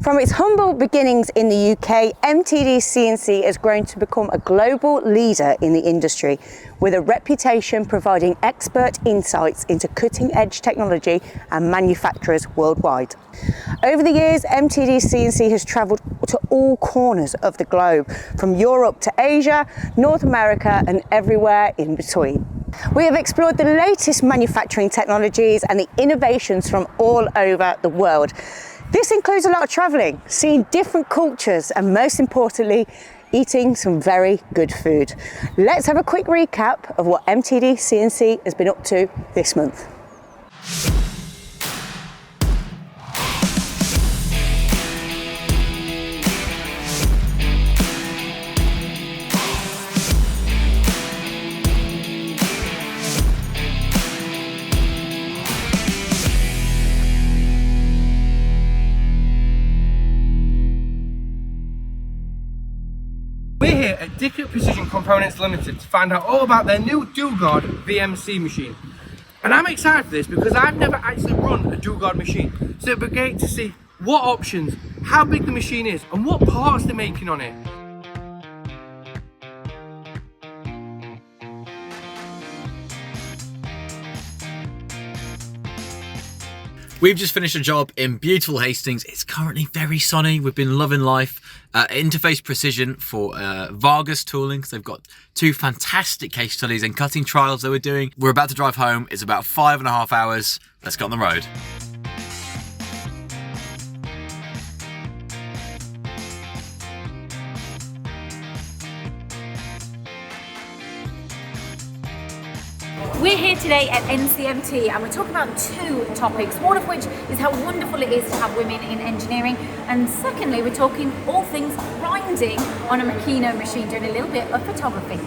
From its humble beginnings in the UK, MTDCNC has grown to become a global leader in the industry, with a reputation providing expert insights into cutting-edge technology and manufacturers worldwide. Over the years, MTDCNC has travelled to all corners of the globe, from Europe to Asia, North America, and everywhere in between. We have explored the latest manufacturing technologies and the innovations from all over the world. This includes a lot of travelling, seeing different cultures, and most importantly, eating some very good food. Let's have a quick recap of what MTDCNC has been up to this month. We're here at Dickett Precision Components Limited to find out all about their new DoGuard VMC machine. And I'm excited for this because I've never actually run a DoGuard machine. So it'll be great to see what options, how big the machine is, and what parts they're making on it. We've just finished a job in beautiful Hastings. It's currently very sunny. We've been loving life. Interface Precision for Vargas tooling. They've got two fantastic case studies and cutting trials that we're doing. We're about to drive home. It's about 5.5 hours. Let's get on the road. We're here today at NCMT and we're talking about two topics, one of which is how wonderful it is to have women in engineering, and secondly we're talking all things grinding on a Makino machine, doing a little bit of photography.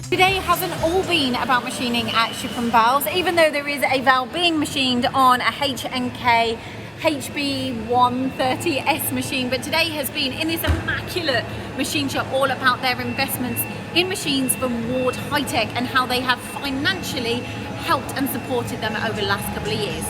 Today hasn't all been about machining at Shipman valves, even though there is a valve being machined on a HNK HB130S machine, but today has been in this immaculate machine shop all about their investments in machines from Ward High Tech and how they have financially helped and supported them over the last couple of years.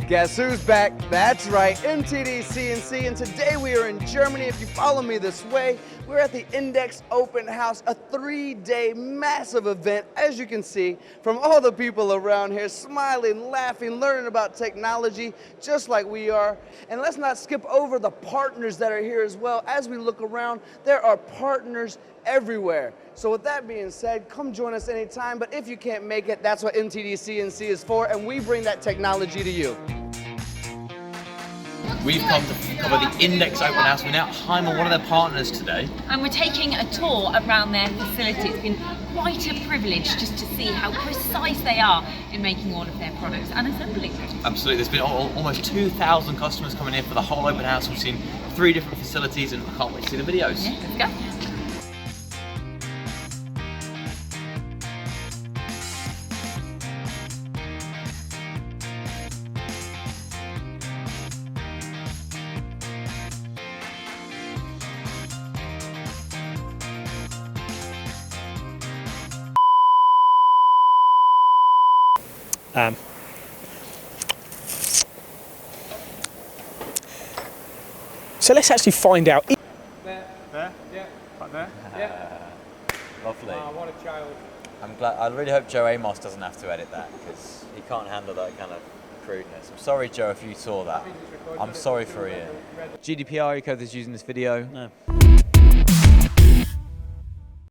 Guess who's back? That's right, MTDCNC, and today we are in Germany. If you follow me this way, we're at the Index Open House, a 3-day massive event, as you can see, from all the people around here, smiling, laughing, learning about technology, just like we are. And let's not skip over the partners that are here as well. As we look around, there are partners everywhere. So with that being said, come join us anytime, but if you can't make it, that's what MTDCNC is for, and we bring that technology to you. We've come to cover the Index Open House. We're now at Heim, one of their partners today. And we're taking a tour around their facility. It's been quite a privilege just to see how precise they are in making all of their products and assembling them. Absolutely, there's been almost 2,000 customers coming in for the whole open house. We've seen 3 different facilities and I can't wait to see the videos. Yeah, let's go. So let's actually find out. There? Yeah, right there. Yeah. Lovely. What a child. I'm glad. I really hope Joe Amos doesn't have to edit that because he can't handle that kind of crudeness. I'm sorry, Joe, if you saw that. I'm sorry for Ian. GDPR code is using this video. No.